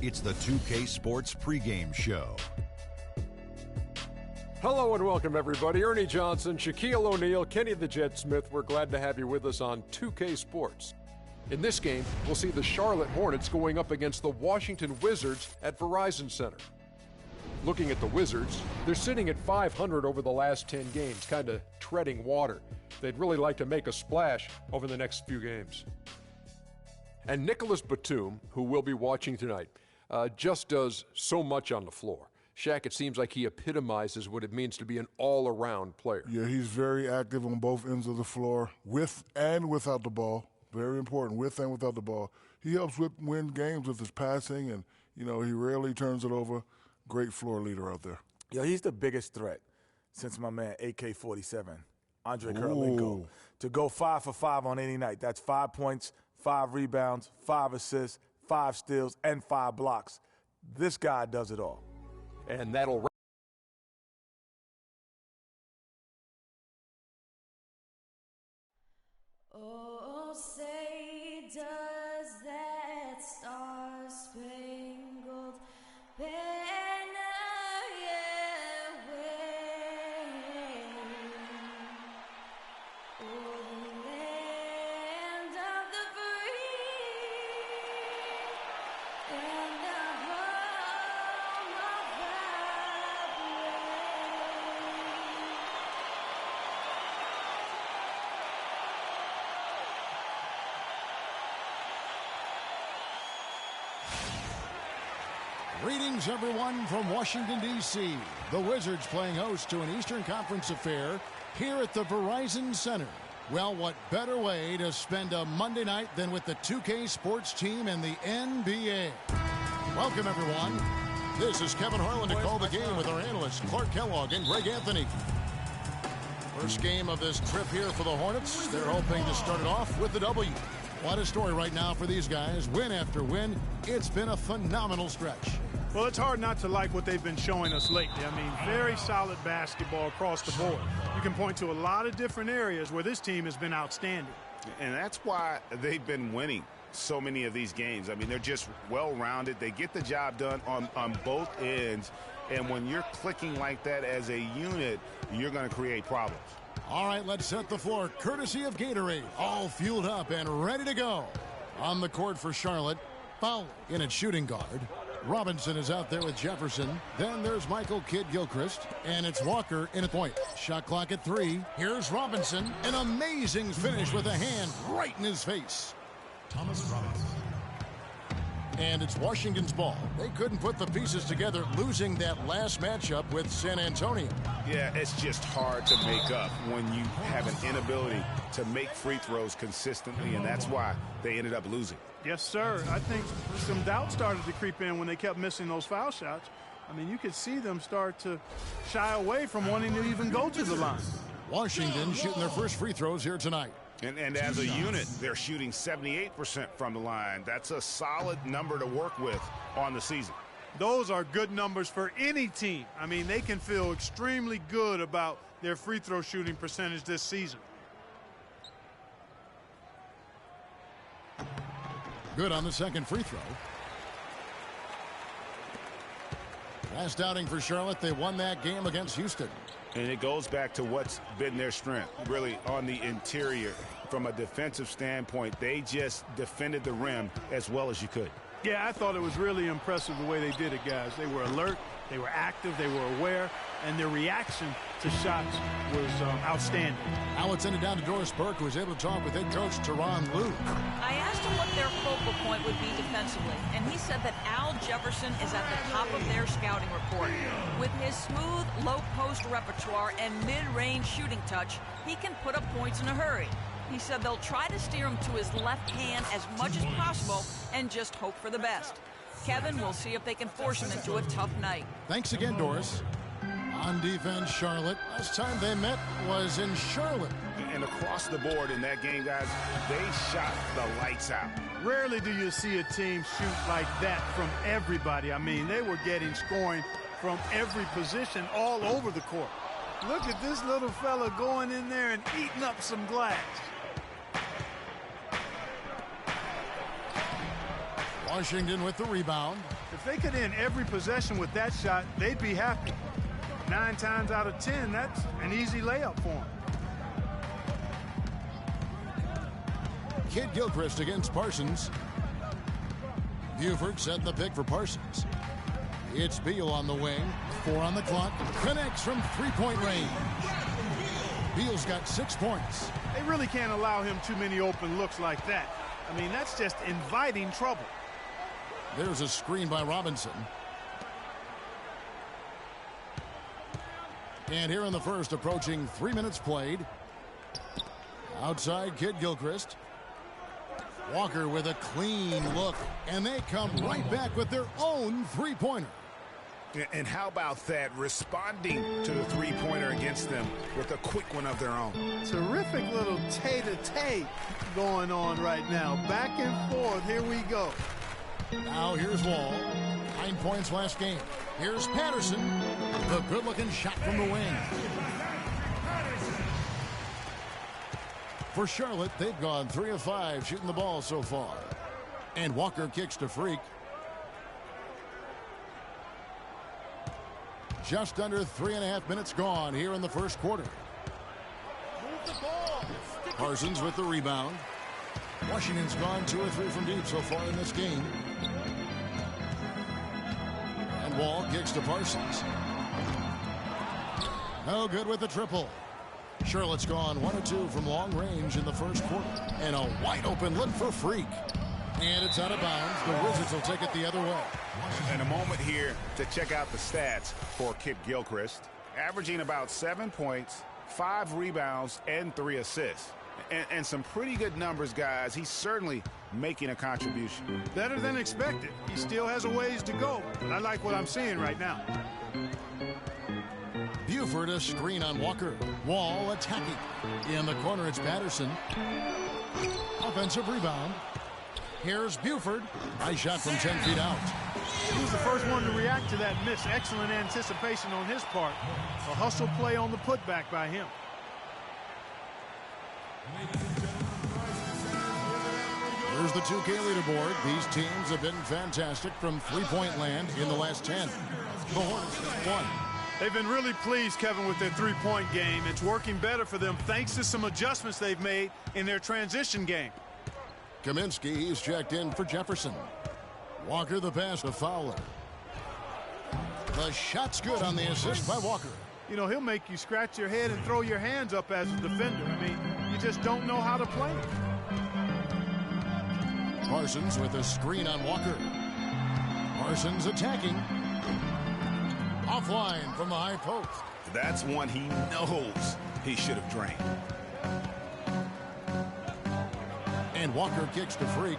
It's the 2K Sports pregame show. Hello and welcome, everybody. Ernie Johnson, Shaquille O'Neal, Kenny the Jet Smith. We're glad to have you with us on 2K Sports. In this game, we'll see the Charlotte Hornets going up against the Washington Wizards at Verizon Center. Looking at the Wizards, they're sitting at 500 over the last 10 games, kind of treading water. They'd really like to make a splash over the next few games. And Nicholas Batum, who we'll be watching tonight, just does so much on the floor. Shaq, it seems like he epitomizes what it means to be an all-around player. Yeah, he's very active on both ends of the floor, with and without the ball. Very important, with and without the ball. He helps win games with his passing, and, he rarely turns it over. Great floor leader out there. Yeah, he's the biggest threat since my man AK-47, Andre Kirilenko. To go 5 for 5 on any night. That's 5 points, 5 rebounds, 5 assists, 5 steals, and 5 blocks. This guy does it all. And that'll Oh, say does that star-spangled banner yet wave o'er the land of the free and the home of the brave. Greetings, everyone, from Washington, D.C. The Wizards playing host to an Eastern Conference affair here at the Verizon Center. Well, what better way to spend a Monday night than with the 2K Sports team and the NBA? Welcome, everyone. This is Kevin Harlan to call the game with our analysts Clark Kellogg and Greg Anthony. First game of this trip here for the Hornets. They're hoping to start it off with the W. What a story right now for these guys. Win after win. It's been a phenomenal stretch. Well, it's hard not to like what they've been showing us lately. I mean, very solid basketball across the board. You can point to a lot of different areas where this team has been outstanding. And that's why they've been winning so many of these games. I mean, they're just well-rounded. They get the job done on both ends. And when you're clicking like that as a unit, you're going to create problems. All right, let's set the floor courtesy of Gatorade. All fueled up and ready to go. On the court for Charlotte, Fowler in at shooting guard. Robinson is out there with Jefferson. Then there's Michael Kidd-Gilchrist. And it's Walker in at point. Shot clock at 3. Here's Robinson. An amazing finish with a hand right in his face. Thomas Robinson. And it's Washington's ball. They couldn't put the pieces together, losing that last matchup with San Antonio. Yeah, it's just hard to make up when you have an inability to make free throws consistently, and that's why they ended up losing. Yes, sir. I think some doubt started to creep in when they kept missing those foul shots. I mean, you could see them start to shy away from wanting to even go to the line. Washington shooting their first free throws here tonight. And as a unit, they're shooting 78% from the line. That's a solid number to work with on the season. Those are good numbers for any team. I mean, they can feel extremely good about their free throw shooting percentage this season. Good on the second free throw. Last outing for Charlotte, they won that game against Houston. And it goes back to what's been their strength, really on the interior. From a defensive standpoint, they just defended the rim as well as you could. Yeah, I thought it was really impressive the way they did it, guys. They were alert, they were active, they were aware, and their reaction to shots was outstanding. Now it's ended down to Doris Burke, who was able to talk with head coach Teron Lue. I asked him what their focal point would be defensively, and he said that Al Jefferson is at the top of their scouting report. With his smooth, low-post repertoire and mid-range shooting touch, he can put up points in a hurry. He said they'll try to steer him to his left hand as much as possible and just hope for the best. Kevin, we'll see if they can force him into a tough night. Thanks again, Doris. On defense, Charlotte. Last time they met was in Charlotte. And across the board in that game, guys, they shot the lights out. Rarely do you see a team shoot like that from everybody. I mean, they were getting scoring from every position all over the court. Look at this little fella going in there and eating up some glass. Washington with the rebound. If they could end every possession with that shot, they'd be happy. 9 times out of 10, that's an easy layup for them. Kid Gilchrist against Parsons. Buford setting the pick for Parsons. It's Beal on the wing. 4 on the clock. Connects from three-point range. Beal's got 6 points. They really can't allow him too many open looks like that. I mean, that's just inviting trouble. There's a screen by Robinson. And here in the first, approaching 3 minutes played. Outside, Kid Gilchrist. Walker with a clean look, and they come right back with their own three-pointer. And how about that, responding to the three-pointer against them with a quick one of their own. Terrific little tay-to-tay going on right now. Back and forth, here we go. Now here's Wall. 9 points last game. Here's Patterson. The good-looking shot from the wing. For Charlotte, they've gone 3 of 5 shooting the ball so far. And Walker kicks to Freak. Just under 3.5 minutes gone here in the first quarter. Parsons with the rebound. Washington's gone 2 or 3 from deep so far in this game. And Wall kicks to Parsons. No good with the triple. Charlotte's gone 1 of 2 from long range in the first quarter. And a wide open look for Freak. And it's out of bounds. The Wizards will take it the other way. And a moment here to check out the stats for Kid Gilchrist. Averaging about 7 points, 5 rebounds, and 3 assists. And some pretty good numbers, guys. He's certainly making a contribution. Better than expected. He still has a ways to go, but I like what I'm seeing right now. Buford a screen on Walker. Wall attacking. In the corner, it's Patterson. Offensive rebound. Here's Buford. Nice shot from 10 feet out. He was the first one to react to that miss. Excellent anticipation on his part. A hustle play on the putback by him. Here's the 2K leaderboard. These teams have been fantastic from three-point land in the last 10. The Hornets have won. They've been really pleased, Kevin, with their three-point game. It's working better for them thanks to some adjustments they've made in their transition game. Kaminsky, he's checked in for Jefferson. Walker the pass to Fowler. The shot's good on the assist by Walker. You know, he'll make you scratch your head and throw your hands up as a defender. I mean, you just don't know how to play it. Parsons with a screen on Walker. Parsons attacking. Offline from the high post. That's one he knows he should have drained. And Walker kicks to Freak.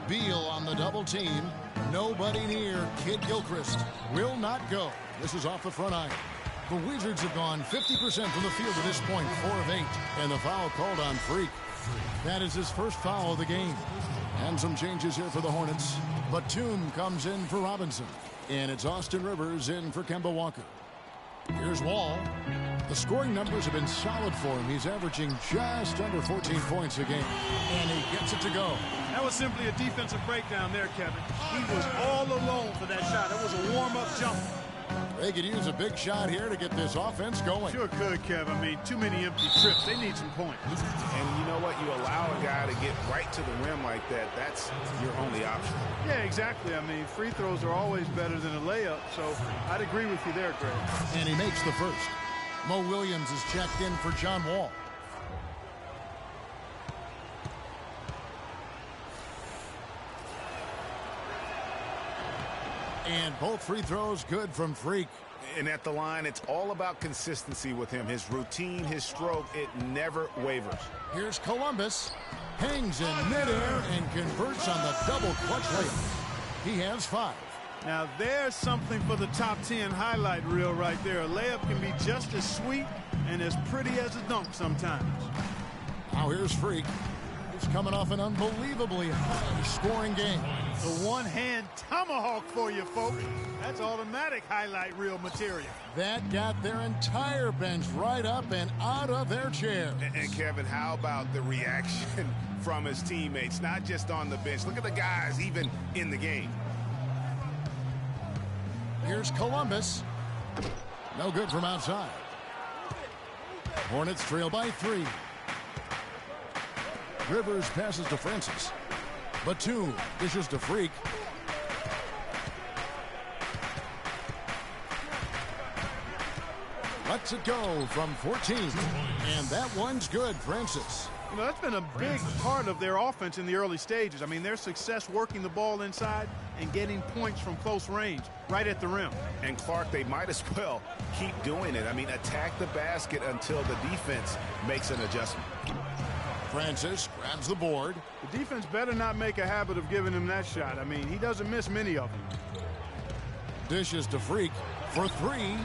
Beal on the double team. Nobody near. Kid Gilchrist will not go. This is off the front iron. The Wizards have gone 50% from the field at this point, 4 of 8. And the foul called on Freak. That is his first foul of the game. And some changes here for the Hornets. Batum comes in for Robinson. And it's Austin Rivers in for Kemba Walker. Here's Wall. The scoring numbers have been solid for him. He's averaging just under 14 points a game. And he gets it to go. That was simply a defensive breakdown there, Kevin. He was all alone for that shot. That was a warm-up jumper. They could use a big shot here to get this offense going. Sure could, Kev. I mean, too many empty trips. They need some points. And you know what? You allow a guy to get right to the rim like that. That's your only option. Yeah, exactly. I mean, free throws are always better than a layup, so I'd agree with you there, Greg. And he makes the first. Mo Williams is checked in for John Wall. And both free throws good from Freak. And at the line, it's all about consistency with him. His routine, his stroke, it never wavers. Here's Columbus. Hangs in midair and converts on the double clutch layup. He has 5. Now, there's something for the top 10 highlight reel right there. A layup can be just as sweet and as pretty as a dunk sometimes. Now here's Freak. Hornets coming off an unbelievably high-scoring game. The one-hand tomahawk for you, folks. That's automatic highlight reel material. That got their entire bench right up and out of their chairs. And Kevin, how about the reaction from his teammates, not just on the bench? Look at the guys even in the game. Here's Columbus. No good from outside. Hornets trail by 3. Rivers passes to Francis. Batum dishes to Freak. Lets it go from 14. And that one's good, Francis. You know, that's been a big part of their offense in the early stages. I mean, their success working the ball inside and getting points from close range, right at the rim. And Clark, they might as well keep doing it. I mean, attack the basket until the defense makes an adjustment. Francis grabs the board. The defense better not make a habit of giving him that shot. I mean, he doesn't miss many of them. Dishes to Freak for 3.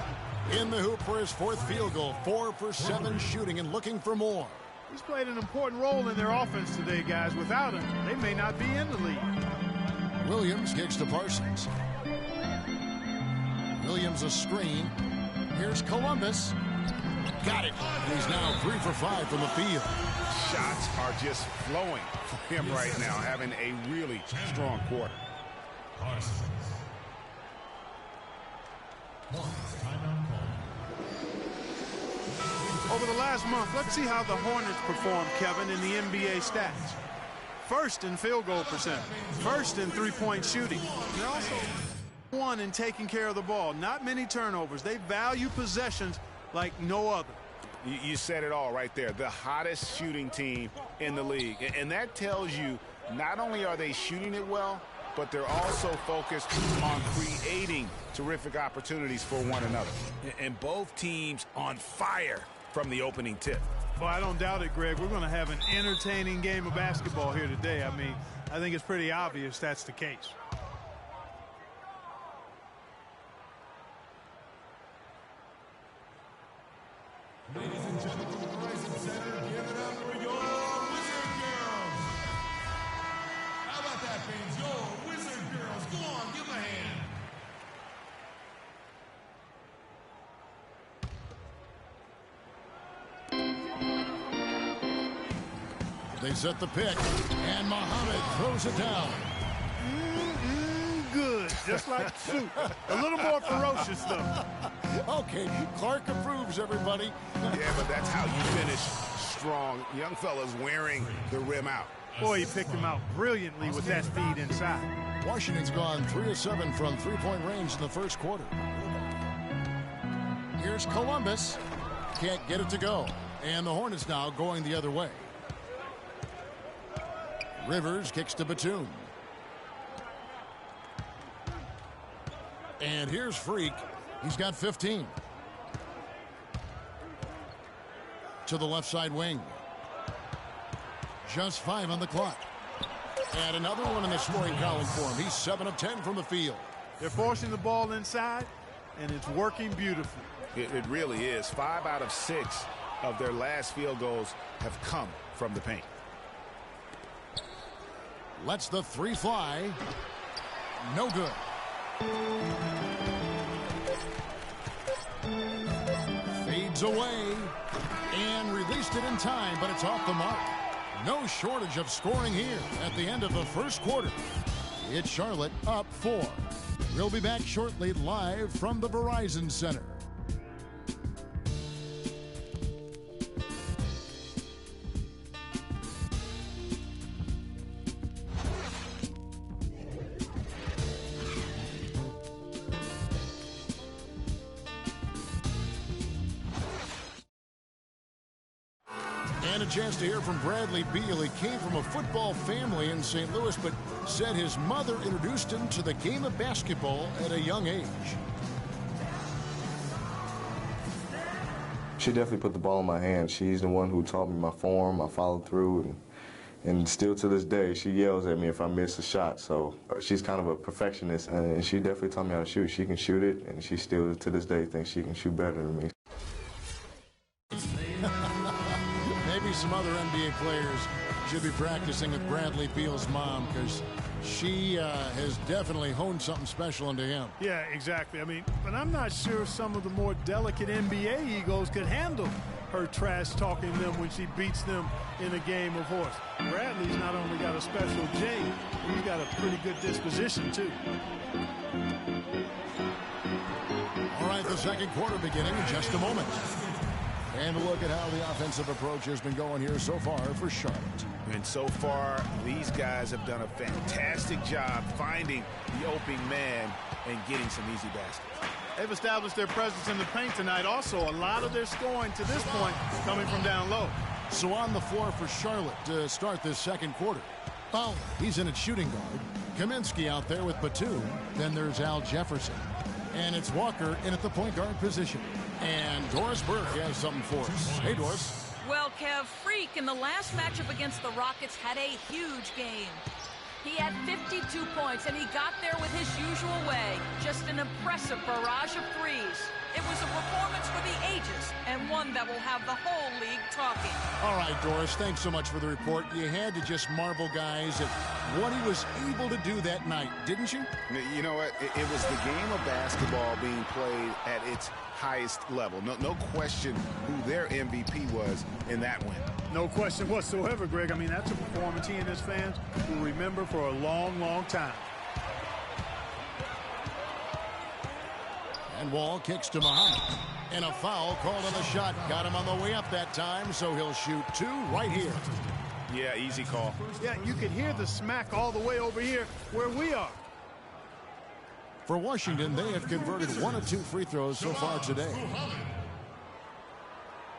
In the hoop for his 4th field goal. 4 for 7 shooting and looking for more. He's played an important role in their offense today, guys. Without him, they may not be in the league. Williams kicks to Parsons. Williams a screen. Here's Columbus. Got it. He's now 3 for 5 from the field. Shots are just flowing for him right now, having a really strong quarter. Over the last month, let's see how the Hornets performed, Kevin, in the NBA stats. First in field goal percentage. First in three-point shooting. They're also 1 in taking care of the ball. Not many turnovers. They value possessions like no other. You said it all right there. The hottest shooting team in the league. And that tells you not only are they shooting it well, but they're also focused on creating terrific opportunities for one another. And both teams on fire from the opening tip. Well, I don't doubt it, Greg. We're going to have an entertaining game of basketball here today. I mean, I think it's pretty obvious that's the case. Ladies and gentlemen, from the Verizon Center, give it up for your Wizard Girls. How about that, fans? Your Wizard Girls. Go on, give them a hand. They set the pick, and Muhammad throws it down. Good, just like soup. A little more ferocious, though. Okay, Clark approves, everybody. Yeah, but that's how you finish strong. Young fella's wearing the rim out. Boy, he picked him out brilliantly with that feed inside. Washington's gone 3 of 7 from three-point range in the first quarter. Here's Columbus. Can't get it to go. And the Hornets now going the other way. Rivers kicks to Batum. And here's Freak. He's got 15. To the left side wing. Just 5 on the clock. And another one in the scoring column for him. He's 7 of 10 from the field. They're forcing the ball inside, and it's working beautifully. It really is. 5 out of 6 of their last field goals have come from the paint. Lets the 3 fly. No good. Fades away. And released it in time, but it's off the mark. No shortage of scoring here at the end of the first quarter. It's Charlotte up 4. We'll be back shortly live from the Verizon Center. And a chance to hear from Bradley Beal. He came from a football family in St. Louis, but said his mother introduced him to the game of basketball at a young age. She definitely put the ball in my hand. She's the one who taught me my form, I followed through, and still to this day, she yells at me if I miss a shot. So she's kind of a perfectionist, and she definitely taught me how to shoot. She can shoot it, and she still to this day thinks she can shoot better than me. Maybe some other NBA players Should be practicing with Bradley Beal's mom because she has definitely honed something special into him. Yeah, exactly. I mean, but I'm not sure some of the more delicate NBA egos could handle her trash talking them when she beats them in a game of horse. Bradley's not only got a special J, he's got a pretty good disposition too. All right, the second quarter beginning in just a moment. And a look at how the offensive approach has been going here so far for Charlotte. And so far, these guys have done a fantastic job finding the opening man and getting some easy baskets. They've established their presence in the paint tonight. Also, a lot of their scoring to this point coming from down low. So on the floor for Charlotte to start this second quarter. Fowler, he's in at shooting guard. Kaminsky out there with Batum. Then there's Al Jefferson. And it's Walker in at the point guard position. And Doris Burke has something for us. Hey, Doris. Well, Kev, Freak in the last matchup against the Rockets had a huge game. He had 52 points, and he got there with his usual way. Just an impressive barrage of threes. It was a performance for the ages, and one that will have the whole league talking. All right, Doris, thanks so much for the report. You had to just marvel, guys, at what he was able to do that night, didn't you? You know what? It was the game of basketball being played at its highest level. No question who their MVP was in that win. No question whatsoever, Greg. I mean, that's a performance he and his fans will remember for a long, long time. And Wall kicks to Muhammad. And a foul called on the shot. Got him on the way up that time, so he'll shoot two right here. Yeah, easy call. Yeah, you could hear the smack all the way over here where we are. For Washington, they have converted 1 of 2 free throws so far today.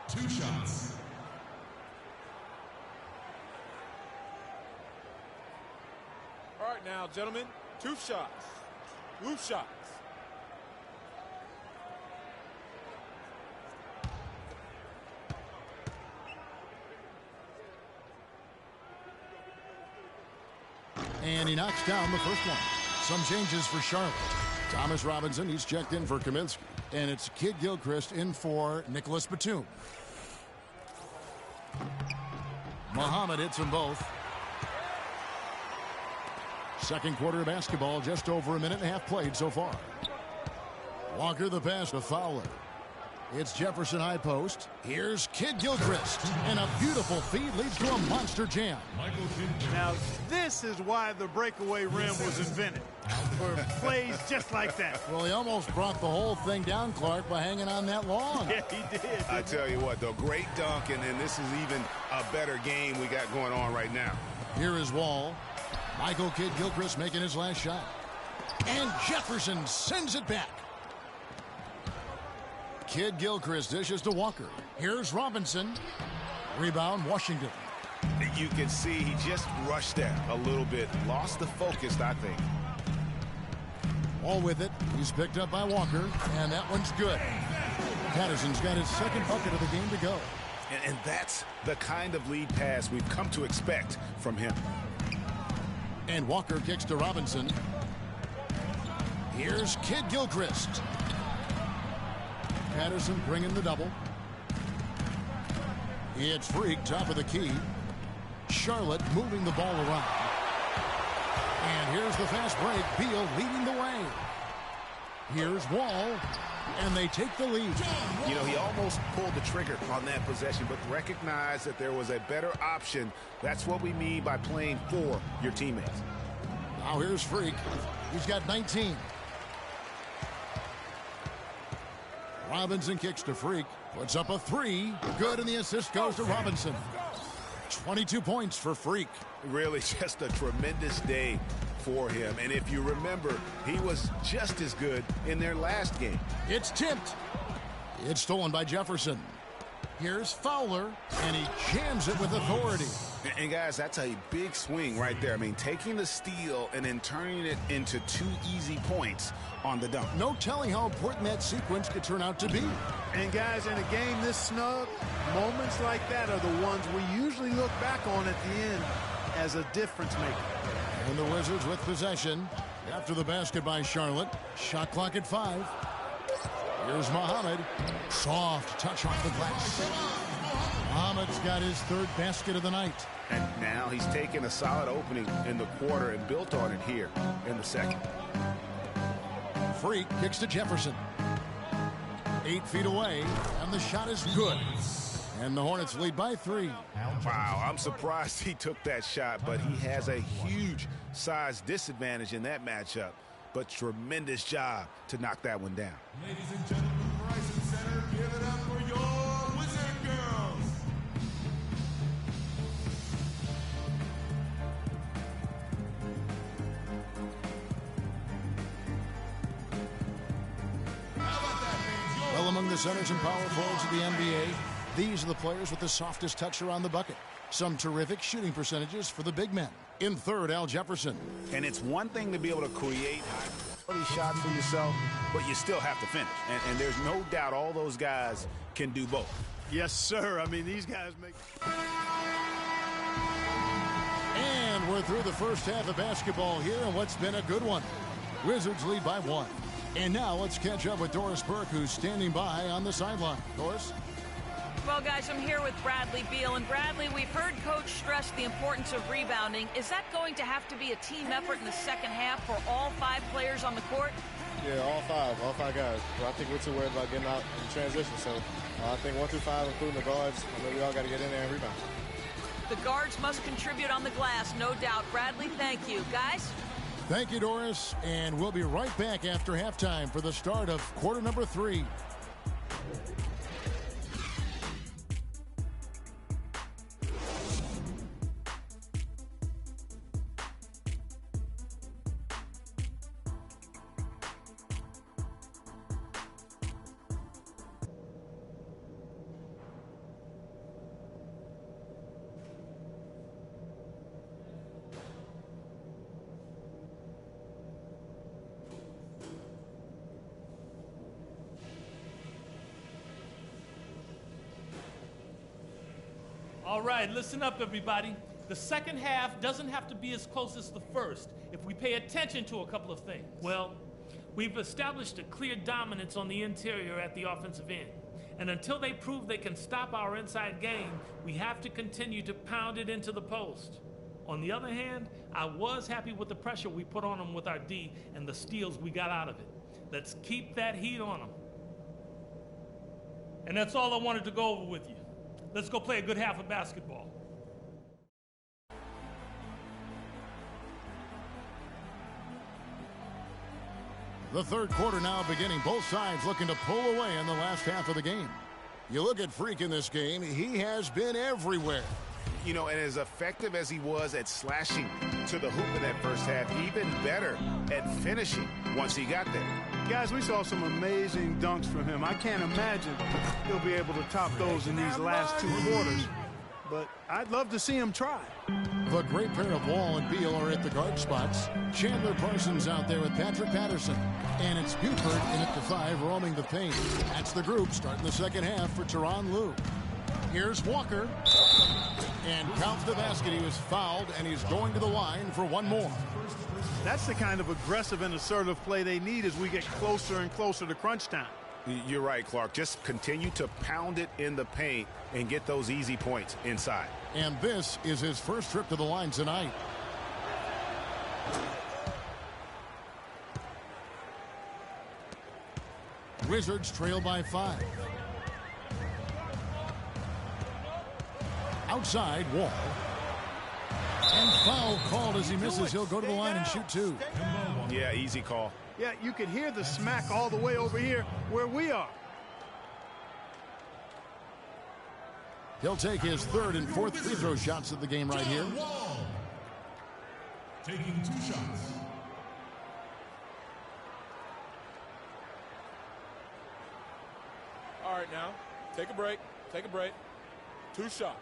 2 shots. All right now, gentlemen, 2 shots. Loose shots. And he knocks down the first one. Some changes for Charlotte. Thomas Robinson, he's checked in for Kaminsky. And it's Kid Gilchrist in for Nicholas Batum. Muhammad hits them both. Second quarter of basketball, just over a minute and a half played so far. Walker the pass to Fowler. It's Jefferson high post. Here's Kid Gilchrist. And a beautiful feed leads to a monster jam. Now, this is why the breakaway rim was invented. For plays just like that. Well, he almost brought the whole thing down, Clark, by hanging on that long. Yeah, he did. I tell you what, though, great dunk, and this is even a better game we got going on right now. Here is Wall. Michael Kid Gilchrist making his last shot. And Jefferson sends it back. Kid Gilchrist dishes to Walker. Here's Robinson. Rebound, Washington. You can see he just rushed that a little bit. Lost the focus, I think. All with it. He's picked up by Walker, and that one's good. Patterson's got his second bucket of the game to go. And that's the kind of lead pass we've come to expect from him. And Walker kicks to Robinson. Here's Kid Gilchrist. Patterson bringing the double. It's Freak, top of the key. Charlotte moving the ball around. And here's the fast break. Beal leading the way. Here's Wall. And they take the lead. You know, he almost pulled the trigger on that possession, but recognized that there was a better option. That's what we mean by playing for your teammates. Now here's Freak. He's got 19. Robinson kicks to Freak. Puts up a 3. Good, and the assist goes to Robinson. 22 points for Freak. Really just a tremendous day for him. And if you remember, he was just as good in their last game. It's tipped. It's stolen by Jefferson. Here's Fowler, and he jams it with authority. And guys, that's a big swing right there. I mean, taking the steal and then turning it into 2 easy points on the dunk. No telling how important that sequence could turn out to be. And guys, in a game this snug, moments like that are the ones we usually look back on at the end as a difference maker. And the Wizards with possession after the basket by Charlotte. Shot clock at 5. Here's Muhammad. Soft touch off the glass. Ahmed's got his third basket of the night. And now he's taken a solid opening in the quarter and built on it here in the second. Freak kicks to Jefferson. 8 feet away, and the shot is good. And the Hornets lead by 3. Wow, I'm surprised he took that shot, but he has a huge size disadvantage in that matchup. But tremendous job to knock that one down. Ladies and gentlemen, Verizon Center, give it up for your Wizard Girls. Well, among the centers and power forwards of the NBA, these are the players with the softest touch around the bucket. Some terrific shooting percentages for the big men. In third, Al Jefferson. And it's one thing to be able to create quality shots for yourself, but you still have to finish. And there's no doubt all those guys can do both. Yes, sir. I mean, these guys make... And we're through the first half of basketball here, and what's been a good one. Wizards lead by 1. And now let's catch up with Doris Burke, who's standing by on the sideline. Doris? Well, guys, I'm here with Bradley Beal. And Bradley, we've heard Coach stress the importance of rebounding. Is that going to have to be a team effort in the second half for all 5 players on the court? Yeah, all five guys. Well, I think we're too worried about getting out in transition. So I think 1 through 5, including the guards, I know we all got to get in there and rebound. The guards must contribute on the glass, no doubt. Bradley, thank you. Guys? Thank you, Doris. And we'll be right back after halftime for the start of quarter number 3. All right, listen up, everybody. The second half doesn't have to be as close as the first if we pay attention to a couple of things. Well, we've established a clear dominance on the interior at the offensive end. And until they prove they can stop our inside game, we have to continue to pound it into the post. On the other hand, I was happy with the pressure we put on them with our D and the steals we got out of it. Let's keep that heat on them. And that's all I wanted to go over with you. Let's go play a good half of basketball. The third quarter now beginning. Both sides looking to pull away in the last half of the game. You look at Freak in this game, he has been everywhere. You know, and as effective as he was at slashing to the hoop in that first half, even better at finishing once he got there. Guys, we saw some amazing dunks from him. I can't imagine he'll be able to top those in these last 2 quarters. But I'd love to see him try. The great pair of Wall and Beal are at the guard spots. Chandler Parsons out there with Patrick Patterson. And it's Buford in at the 5 roaming the paint. That's the group starting the second half for Tyronn Lue. Here's Walker. And counts the basket. He was fouled, and he's going to the line for 1 more. That's the kind of aggressive and assertive play they need as we get closer and closer to crunch time. You're right, Clark. Just continue to pound it in the paint and get those easy points inside. And this is his first trip to the line tonight. Wizards trail by 5. Outside, Wall. And foul called as he misses. He'll go to the line and shoot 2. Yeah, easy call. Yeah, you could hear the smack all the way over here where we are. He'll take his 3rd and 4th free throw shots of the game right here. Wall. Taking 2 shots. All right, now, take a break. Take a break. 2 shots.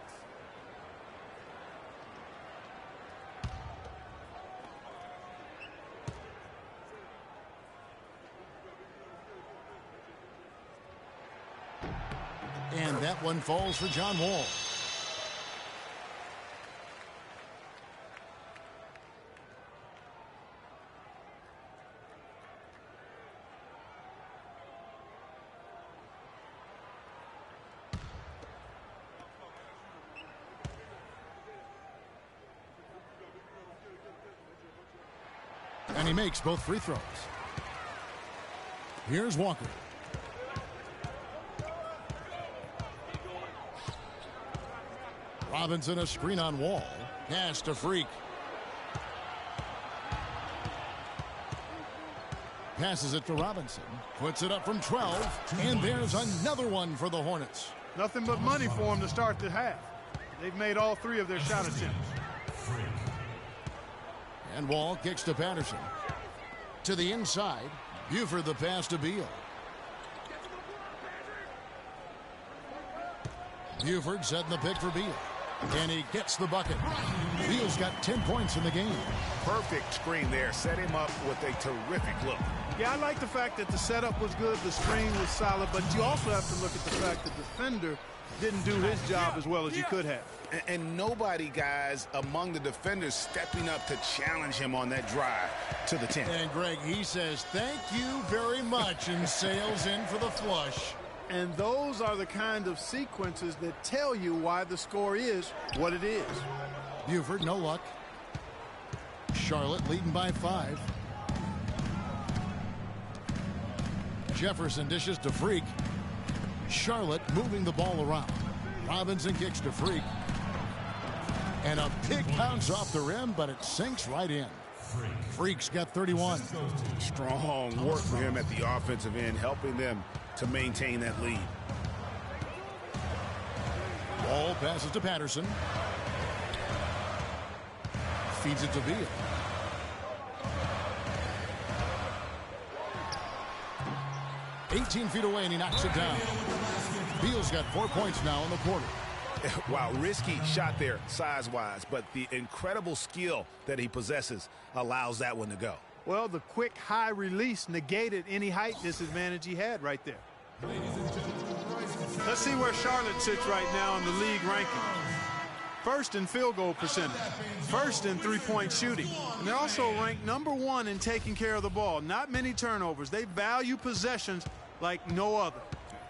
And that one falls for John Wall. And he makes both free throws. Here's Walker. Robinson, a screen on Wall. Pass to Freak. Passes it to Robinson. Puts it up from 12. And there's another one for the Hornets. Nothing but money for them to start the half. They've made all 3 of their shot attempts. And Wall kicks to Patterson. To the inside. Buford the pass to Beal. Buford setting the pick for Beal. And he gets the bucket. Beal's got 10 points in the game. Perfect screen there. Set him up with a terrific look. Yeah, I like the fact that the setup was good, the screen was solid, but you also have to look at the fact that the defender didn't do his job as well as he could have. And nobody, guys, among the defenders stepping up to challenge him on that drive to the 10. And Greg, he says, thank you very much, and sails in for the flush. And those are the kind of sequences that tell you why the score is what it is. Buford, no luck. Charlotte leading by 5. Jefferson dishes to Freak. Charlotte moving the ball around. Robinson kicks to Freak. And a big bounce off the rim, but it sinks right in. Freak's got 31. Strong work for him at the offensive end, helping them to maintain that lead. Ball passes to Patterson. Feeds it to Beal. "18 feet away, and he knocks it down. Beal's got 4 points now in the quarter. Wow, risky shot there size-wise, but the incredible skill that he possesses allows that one to go. Well, the quick high release negated any height disadvantage he had right there. Let's see where Charlotte sits right now in the league ranking. First in field goal percentage, first in three-point shooting, and they're also ranked number 1 in taking care of the ball. Not many turnovers. They value possessions like no other.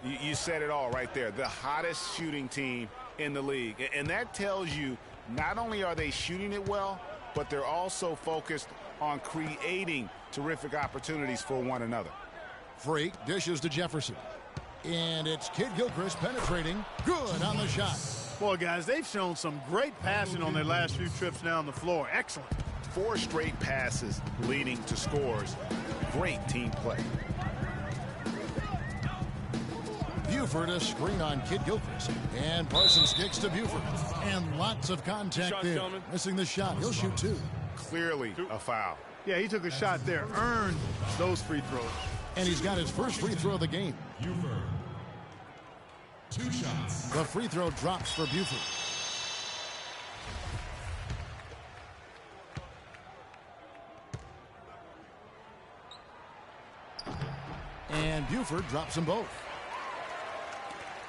You said it all right there. The hottest shooting team in the league. And that tells you not only are they shooting it well, but they're also focused on creating terrific opportunities for one another. Freak dishes to Jefferson. And it's Kid Gilchrist penetrating. Good on the shot. Boy, guys, they've shown some great passing on their last few trips down the floor. Excellent. 4 straight passes leading to scores. Great team play. Buford, a screen on Kid Gilchrist. And Parsons kicks to Buford. And lots of contact Shot, there. gentlemen. Missing the shot. He'll shoot 2. Clearly a foul. Yeah, he took a shot there. Earned those free throws. And he's got his first free throw of the game. Buford. 2 shots. The free throw drops for Buford. And Buford drops them both.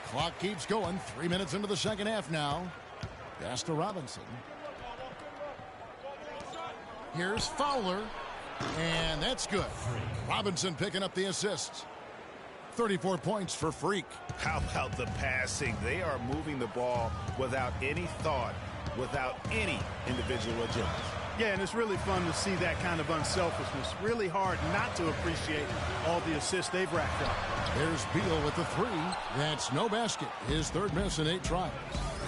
Clock keeps going. 3 minutes into the second half now. Pass to Robinson. Here's Fowler. And that's good. Robinson picking up the assists. 34 points for Freak. How about the passing? They are moving the ball without any thought, without any individual agility. Yeah, and it's really fun to see that kind of unselfishness. Really hard not to appreciate all the assists they've racked up. There's Beal with the 3. That's no basket. His 3rd miss in 8 tries.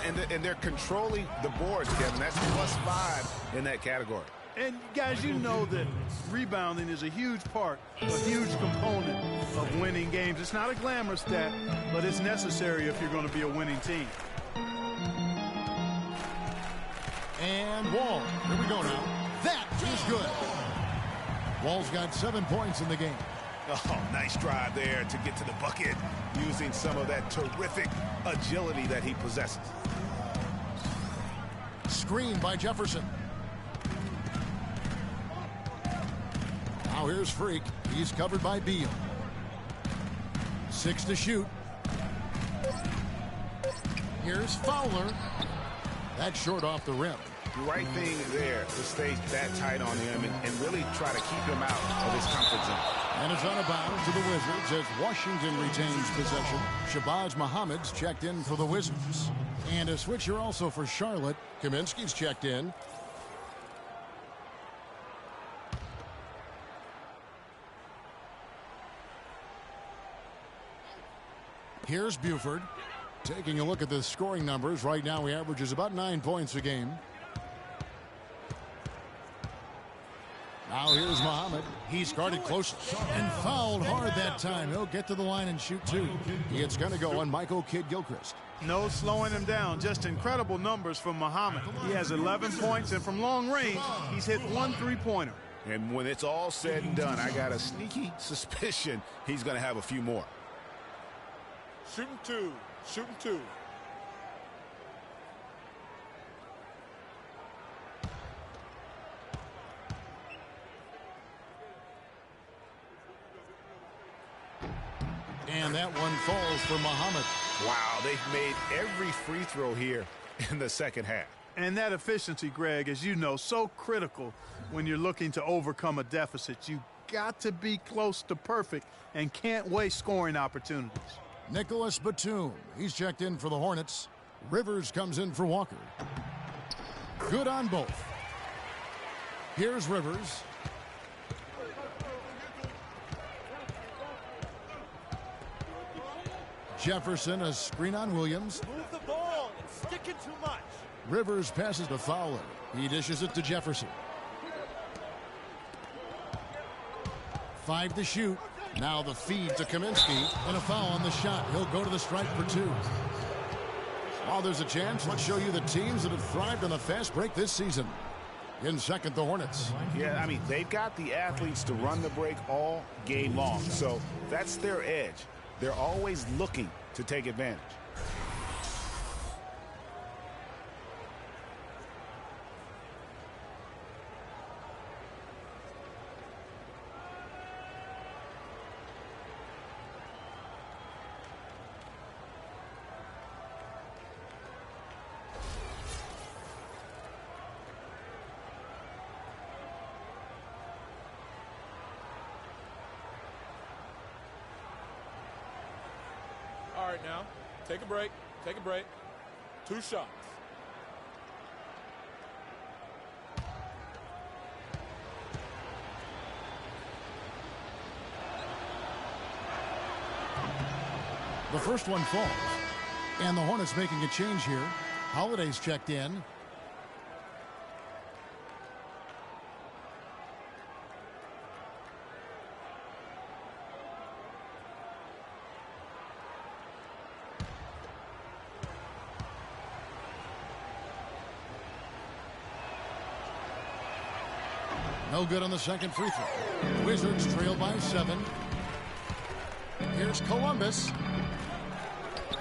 And they're controlling the boards, Kevin. That's +5 in that category. And guys, you know that rebounding is a huge part, a huge component of winning games. It's not a glamorous stat, but it's necessary if you're going to be a winning team. And Wall. Here we go now. That is good. Wall's got 7 points in the game. Oh, nice drive there to get to the bucket using some of that terrific agility that he possesses. Screen by Jefferson. Now here's Freak. He's covered by Beal. 6 to shoot. Here's Fowler. That's short off the rim. The right thing there to stay that tight on him and really try to keep him out of his comfort zone. And it's out of bounds to the Wizards as Washington retains possession. Shabazz Muhammad's checked in for the Wizards. And a switcher also for Charlotte. Kaminsky's checked in. Here's Buford. Taking a look at the scoring numbers. Right now he averages about 9 points a game. Now here's Muhammad. He's guarded close and fouled hard that time. He'll get to the line and shoot 2. It's going to go on Michael Kidd-Gilchrist. No slowing him down. Just incredible numbers from Muhammad. He has 11 points, and from long range, he's hit 1 3-pointer. And when it's all said and done, I got a sneaky suspicion he's going to have a few more. Shooting 2. Shooting 2. And that one falls for Muhammad. Wow, they've made every free throw here in the second half. And that efficiency, Greg, as you know, so critical when you're looking to overcome a deficit. You got to be close to perfect and can't waste scoring opportunities. Nicholas Batum. He's checked in for the Hornets. Rivers comes in for Walker. Good on both. Here's Rivers. Jefferson, a screen on Williams. Move the ball and stick it too much. Rivers passes to Fowler. He dishes it to Jefferson. 5 to shoot. Now the feed to Kaminsky, and a foul on the shot. He'll go to the stripe for 2. While there's a chance, let's show you the teams that have thrived on the fast break this season. In second, the Hornets. Yeah, I mean, they've got the athletes to run the break all game long, so that's their edge. They're always looking to take advantage. All right, now, take a break. Take a break. 2 shots. The first one falls. And the Hornets making a change here. Holiday's checked in. No good on the second free throw. Wizards trail by 7. Here's Columbus.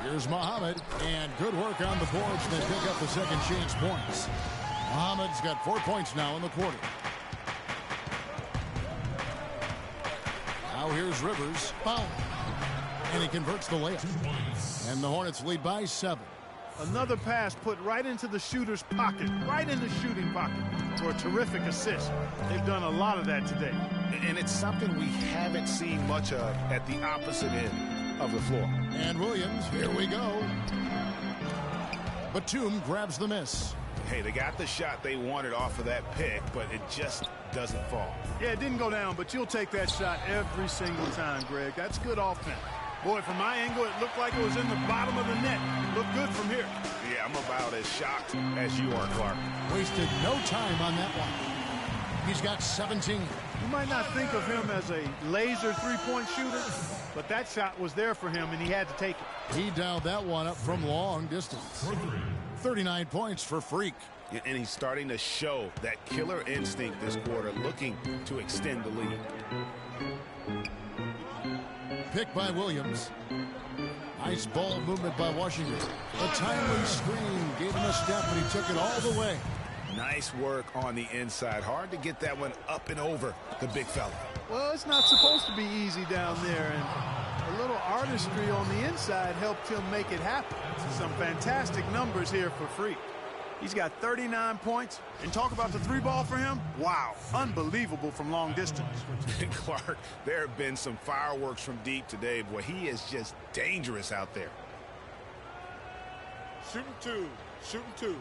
Here's Muhammad. And good work on the boards. They pick up the second chance points. Muhammad's got 4 points now in the quarter. Now here's Rivers. Foul. And he converts the layup. And the Hornets lead by 7. Another pass put right into the shooter's pocket, right in the shooting pocket for a terrific assist. They've done a lot of that today. And it's something we haven't seen much of at the opposite end of the floor. And Williams, here we go. Batum grabs the miss. Hey, they got the shot they wanted off of that pick, but it just doesn't fall. Yeah, it didn't go down, but you'll take that shot every single time, Greg. That's good offense. Boy, from my angle, it looked like it was in the bottom of the net. Looked good from here. Yeah, I'm about as shocked as you are, Clark. Wasted no time on that one. He's got 17. You might not think of him as a laser three-point shooter, but that shot was there for him, and he had to take it. He dialed that one up from long distance. 39 points for Freak. And he's starting to show that killer instinct this quarter, looking to extend the lead. Pick by Williams. Nice ball movement by Washington. A timely screen gave him a step, and he took it all the way. Nice work on the inside. Hard to get that one up and over the big fella. Well, it's not supposed to be easy down there, and a little artistry on the inside helped him make it happen. Some fantastic numbers here for Freak. He's got 39 points, and talk about the three ball for him. Wow, unbelievable from long distance. Clark, there have been some fireworks from deep today. Boy, he is just dangerous out there. Shooting 2. Shooting 2.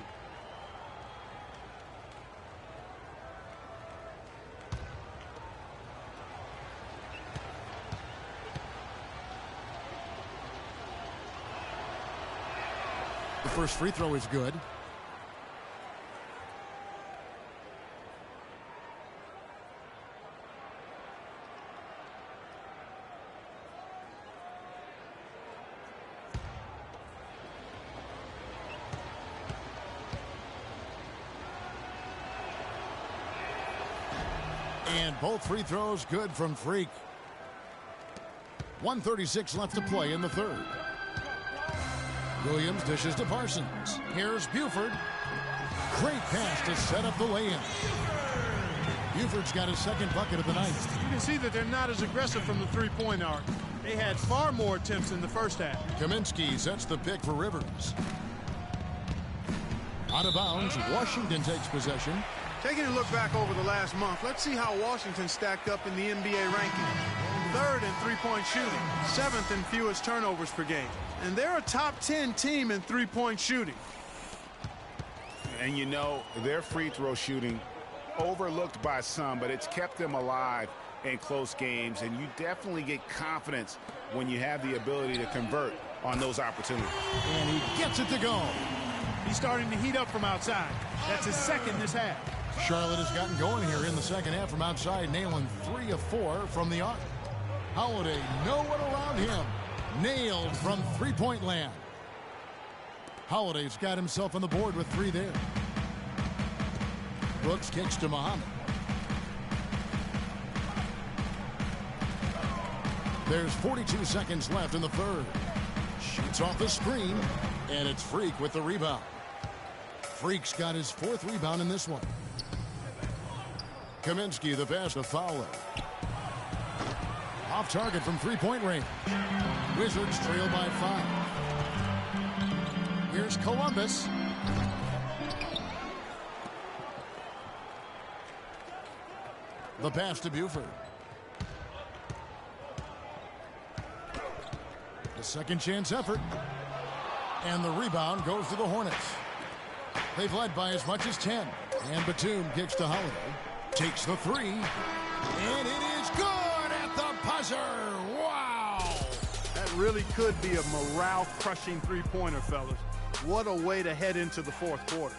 First free throw is good. And both free throws good from Freak. 1:36 left to play in the third. Williams dishes to Parsons. Here's Buford. Great pass to set up the lay-in. Buford's got his second bucket of the night. You can see that they're not as aggressive from the three-point arc. They had far more attempts in the first half. Kaminsky sets the pick for Rivers. Out of bounds, Washington takes possession. Taking a look back over the last month, let's see how Washington stacked up in the NBA ranking. Third in three-point shooting, seventh in fewest turnovers per game. And they're a top 10 team in three-point shooting. And you know, their free throw shooting, overlooked by some, but it's kept them alive in close games. And you definitely get confidence when you have the ability to convert on those opportunities. And he gets it to go. He's starting to heat up from outside. That's his second this half. Charlotte has gotten going here in the second half from outside, nailing 3 of 4 from the arc. Holiday, no one around him. Nailed from three-point land. Holiday's got himself on the board with 3 there. Brooks kicks to Muhammad. There's 42 seconds left in the third. Shoots off the screen, and it's Freak with the rebound. Freak's got his 4th rebound in this one. Kaminsky, the pass to Fowler. Off target from three-point range. Wizards trail by 5. Here's Columbus. The pass to Buford. The second chance effort. And the rebound goes to the Hornets. They've led by as much as 10. And Batum kicks to Holiday. Takes the 3. And it is good at the buzzer. Wow. That really could be a morale-crushing three-pointer, fellas. What a way to head into the fourth quarter.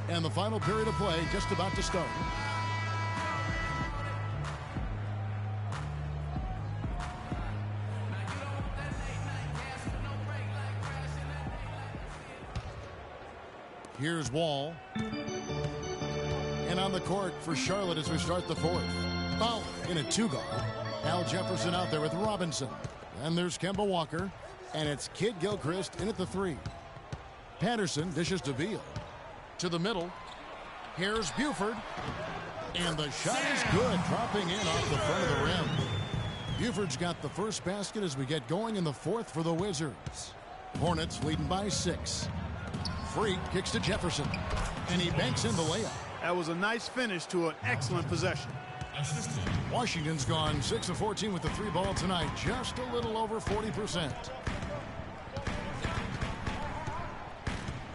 And the final period of play just about to start. Here's Wall. And on the court for Charlotte as we start the fourth. Foul in a 2-guard. Al Jefferson out there with Robinson. And there's Kemba Walker. And it's Kid Gilchrist in at the 3. Patterson dishes to Beal. To the middle. Here's Buford. And the shot is good, dropping in off the front of the rim. Buford's got the first basket as we get going in the fourth for the Wizards. Hornets leading by 6. Freak kicks to Jefferson. And he banks in the layup. That was a nice finish to an excellent possession. Washington's gone 6 of 14 with the 3 ball tonight. Just a little over 40%.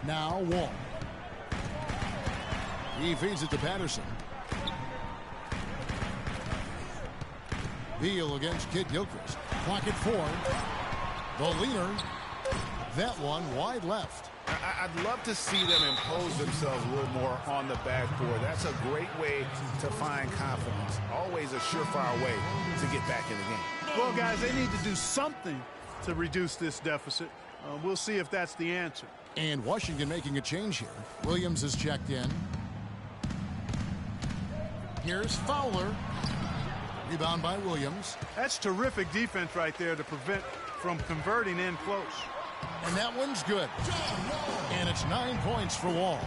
Now Wall. He feeds it to Patterson. Beal against Kid Gilchrist. Clock at 4. The leaner. That one wide left. I'd love to see them impose themselves a little more on the backboard. That's a great way to find confidence. Always a surefire way to get back in the game. Well, guys, they need to do something to reduce this deficit. We'll see if that's the answer. And Washington making a change here. Williams is checked in. Here's Fowler. Rebound by Williams. That's terrific defense right there to prevent from converting in close. And that one's good. And it's 9 points for Wall.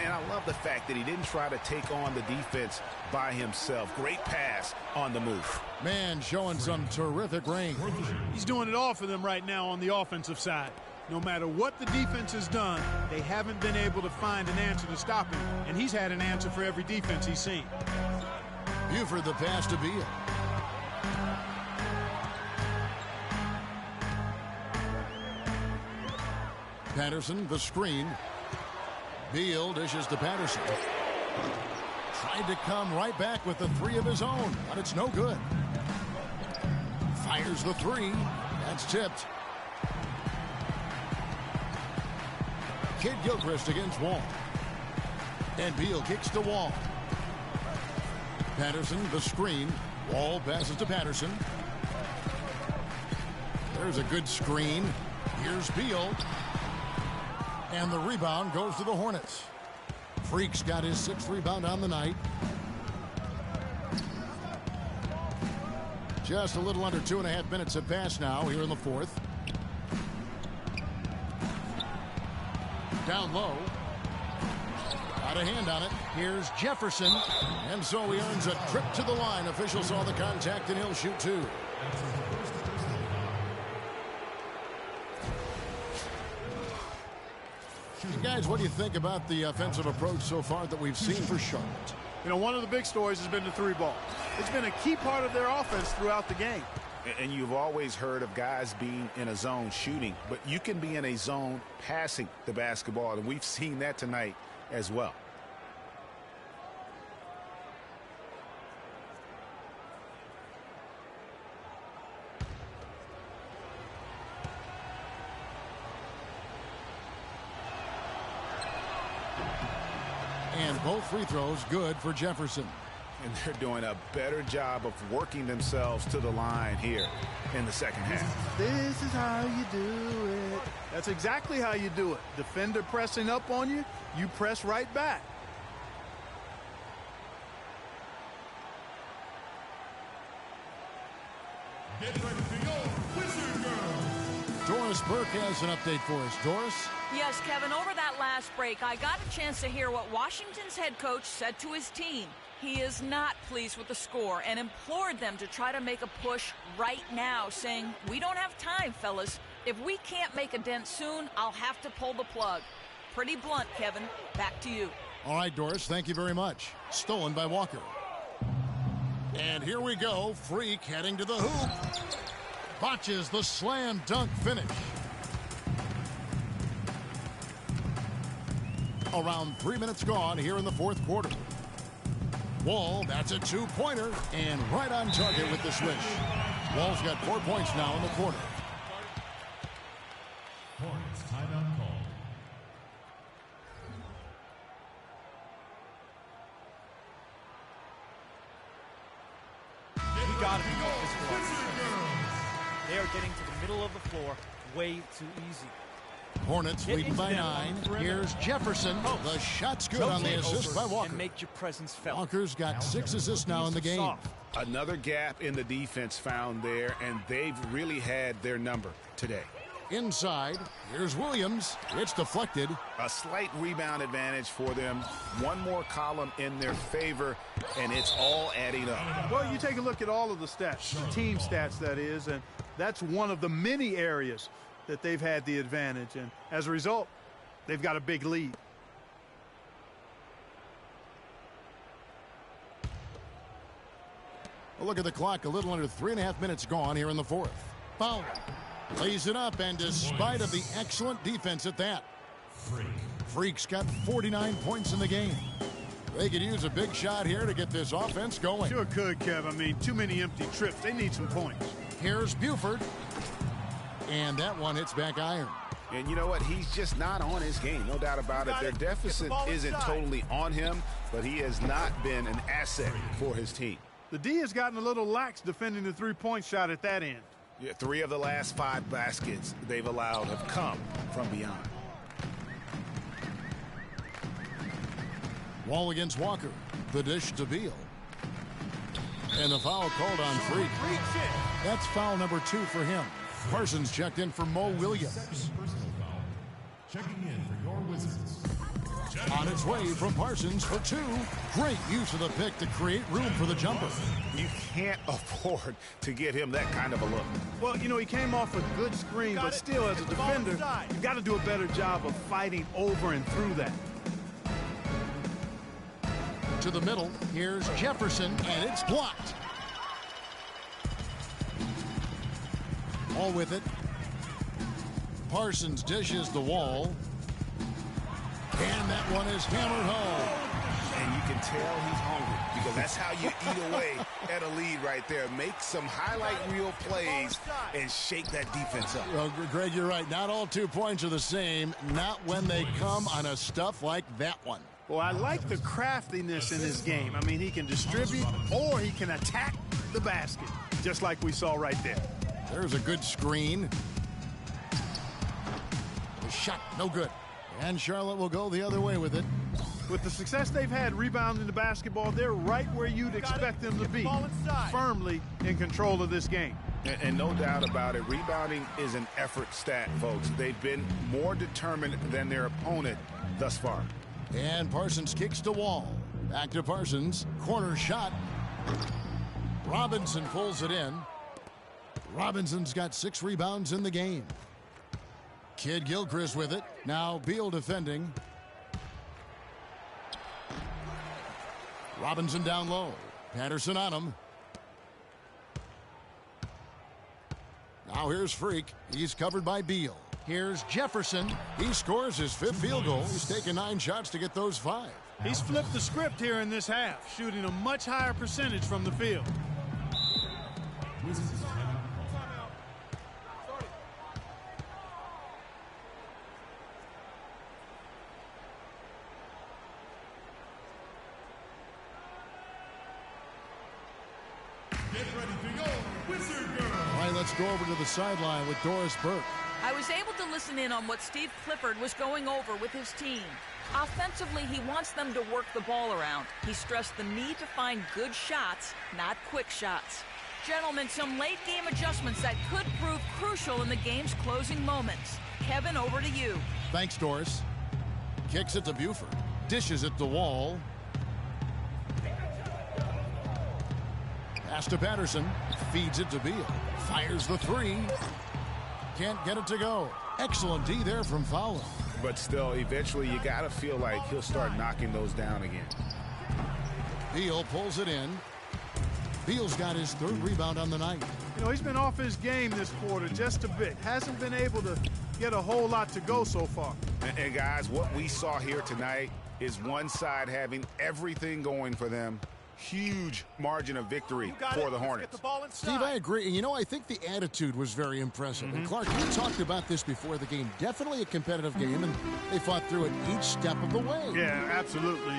And I love the fact that he didn't try to take on the defense by himself. Great pass on the move. Man showing some terrific range. He's doing it all for them right now on the offensive side. No matter what the defense has done, they haven't been able to find an answer to stop him. And he's had an answer for every defense he's seen. Buford the pass to Beal. Patterson, the screen. Beal dishes to Patterson. Tried to come right back with the three of his own, but it's no good. Fires the three. That's tipped. Kid Gilchrist against Wall. And Beal kicks to Wall. Patterson, the screen. Wall passes to Patterson. There's a good screen. Here's Beal. And the rebound goes to the Hornets. Freak's got his 6th rebound on the night. Just a little under 2.5 minutes have passed now here in the 4th. Down low. Got a hand on it. Here's Jefferson. And so he earns a trip to the line. Officials saw the contact and he'll shoot 2. Guys, what do you think about the offensive approach so far that we've seen for Charlotte? You know, one of the big stories has been the 3-ball. It's been a key part of their offense throughout the game. And you've always heard of guys being in a zone shooting, but you can be in a zone passing the basketball, and we've seen that tonight as well. And both free throws good for Jefferson. And they're doing a better job of working themselves to the line here in the second half. This is how you do it. That's exactly how you do it. Defender pressing up on you, you press right back. Get ready for your Wizard Girls. Doris Burke has an update for us. Doris? Yes, Kevin, over that last break, I got a chance to hear what Washington's head coach said to his team. He is not pleased with the score and implored them to try to make a push right now, saying, "We don't have time, fellas. If we can't make a dent soon, I'll have to pull the plug." Pretty blunt, Kevin. Back to you. All right, Doris, thank you very much. Stolen by Walker. And here we go. Freak heading to the hoop. Botches the slam dunk finish. Around 3 minutes gone here in the 4th quarter. Wall, that's a 2-pointer, and right on target with the swish. Wall's got 4 points now in the quarter. Hornets timeout call. You gotta be this They are getting to the middle of the floor way too easy. Hornets leading by 9. Here's Jefferson. The shot's good on the assist by Walker. And make your presence felt. Walker's got 6 assists now in the game. Another gap in the defense found there, and they've really had their number today. Inside, here's Williams. It's deflected. A slight rebound advantage for them. One more column in their favor, and it's all adding up. Well, you take a look at all of the stats, the team stats, that is, and that's one of the many areas that they've had the advantage. And as a result, they've got a big lead. Well, look at the clock. A little under 3.5 minutes gone here in the 4th. Foul. Lays it up, and despite of the excellent defense at that, Freak's got 49 points in the game. They could use a big shot here to get this offense going. Sure could, Kev. I mean, too many empty trips. They need some points. Here's Buford. And that one hits back iron. And you know what? He's just not on his game. No doubt about it. Their deficit isn't totally on him, but he has not been an asset for his team. The D has gotten a little lax defending the three-point shot at that end. Yeah, 3 of the last 5 baskets they've allowed have come from beyond. Wall against Walker. The dish to Beal. And the foul called on Freak. That's foul number 2 for him. Parsons checked in for Mo Williams. Checking in for your Wizards. On its way from Parsons for 2. Great use of the pick to create room for the jumper. You can't afford to give him that kind of a look. Well, you know, he came off a good screen, but still, as a defender, you've got to do a better job of fighting over and through that. To the middle, here's Jefferson, and it's blocked. All with it. Parsons dishes the wall. And that one is hammered home. And you can tell he's hungry because that's how you eat away at a lead right there. Make some highlight reel plays and shake that defense up. Well, Greg, you're right. Not all 2 points are the same. Not when they come on a stuff like that one. Well, I like the craftiness in his game. I mean, he can distribute or he can attack the basket, just like we saw right there. There's a good screen. The shot, no good. And Charlotte will go the other way with it. With the success they've had rebounding the basketball, they're right where you'd expect them to be, firmly in control of this game. And no doubt about it, rebounding is an effort stat, folks. They've been more determined than their opponent thus far. And Parsons kicks the wall. Back to Parsons. Corner shot. Robinson pulls it in. Robinson's got 6 rebounds in the game. Kid Gilchrist with it. Now Beal defending. Robinson down low. Patterson on him. Now here's Freak. He's covered by Beal. Here's Jefferson. He scores his 5th field goal. He's taken 9 shots to get those 5. He's flipped the script here in this half, shooting a much higher percentage from the field. Let's go over to the sideline with Doris Burke. I was able to listen in on what Steve Clifford was going over with his team. Offensively, he wants them to work the ball around. He stressed the need to find good shots, not quick shots. Gentlemen, some late-game adjustments that could prove crucial in the game's closing moments. Kevin, over to you. Thanks, Doris. Kicks it to Buford. Dishes it to Wall. Pass to Patterson. Feeds it to Beal. Fires the 3. Can't get it to go. Excellent D there from Fowler. But still, eventually you got to feel like he'll start knocking those down again. Beal pulls it in. Beal's got his 3rd rebound on the night. You know, he's been off his game this quarter just a bit. Hasn't been able to get a whole lot to go so far. And guys, what we saw here tonight is one side having everything going for them. Huge margin of victory for the Hornets. Steve, I agree. And, you know, I think the attitude was very impressive. And, Clark, you talked about this before the game. Definitely a competitive game, and they fought through it each step of the way. Yeah, absolutely.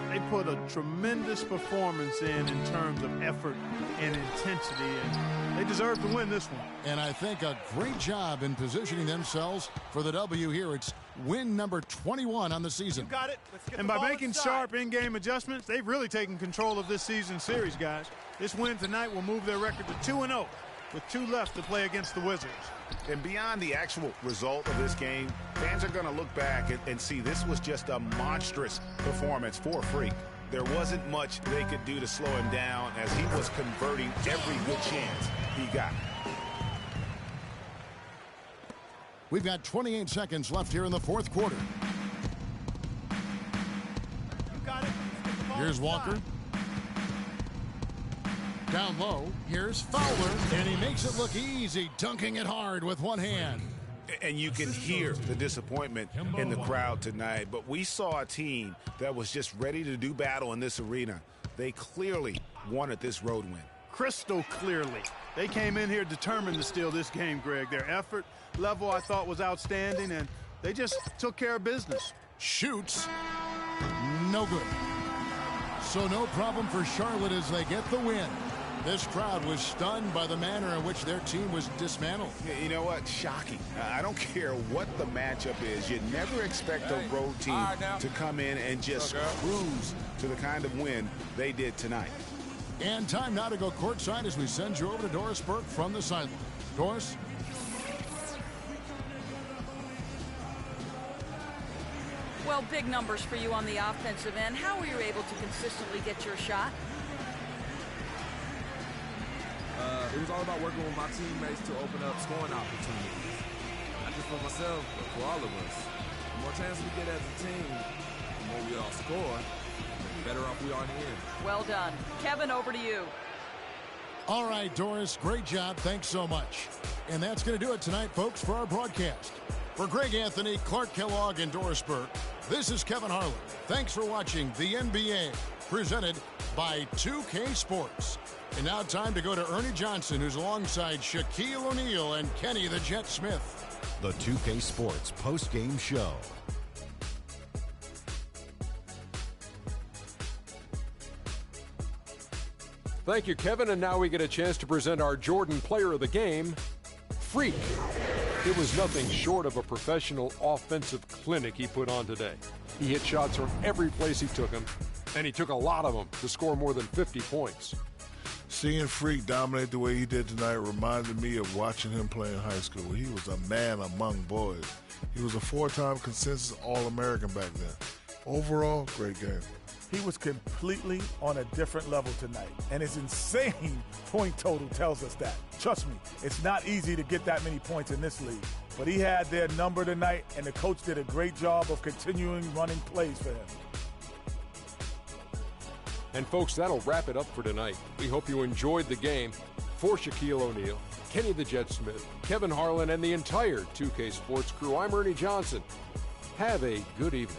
They put a tremendous performance in terms of effort and intensity, and they deserve to win this one. And I think a great job in positioning themselves for the W here. It's win number 21 on the season. You got it. And by making sharp in-game adjustments, they've really taken control of this season series, guys. This win tonight will move their record to 2-0 with 2 left to play against the Wizards. And beyond the actual result of this game, fans are going to look back and see this was just a monstrous performance for Freak. There wasn't much they could do to slow him down as he was converting every good chance he got. We've got 28 seconds left here in the 4th quarter. Here's Walker. Down low, here's Fowler, and he makes it look easy, dunking it hard with one hand. And you can hear the disappointment in the crowd tonight, but we saw a team that was just ready to do battle in this arena. They clearly wanted this road win. Crystal clearly. They came in here determined to steal this game, Greg. Their effort level, I thought, was outstanding, and they just took care of business. Shoots. No good. So no problem for Charlotte as they get the win. This crowd was stunned by the manner in which their team was dismantled. You know what? Shocking. I don't care what the matchup is. You never expect a road team to come in and just cruise to the kind of win they did tonight. And time now to go courtside as we send you over to Doris Burke from the sideline. Doris? Well, big numbers for you on the offensive end. How were you able to consistently get your shot? It was all about working with my teammates to open up scoring opportunities. Not just for myself, but for all of us. The more chances we get as a team, the more we all score, the better off we are in the end. Well done. Kevin, over to you. All right, Doris, great job. Thanks so much. And that's going to do it tonight, folks, for our broadcast. For Greg Anthony, Clark Kellogg, and Doris Burke, this is Kevin Harlan. Thanks for watching the NBA, presented by 2K Sports. And now time to go to Ernie Johnson, who's alongside Shaquille O'Neal and Kenny the Jet Smith. The 2K Sports post-game show. Thank you, Kevin. And now we get a chance to present our Jordan Player of the Game, Freak. It was nothing short of a professional offensive clinic he put on today. He hit shots from every place he took them, and he took a lot of them to score more than 50 points. Seeing Freak dominate the way he did tonight reminded me of watching him play in high school. He was a man among boys. He was a 4-time consensus All-American back then. Overall, great game. He was completely on a different level tonight, and his insane point total tells us that. Trust me, it's not easy to get that many points in this league, but he had their number tonight, and the coach did a great job of continuing running plays for him. And folks, that'll wrap it up for tonight. We hope you enjoyed the game. For Shaquille O'Neal, Kenny the Jet Smith, Kevin Harlan, and the entire 2K Sports crew, I'm Ernie Johnson. Have a good evening.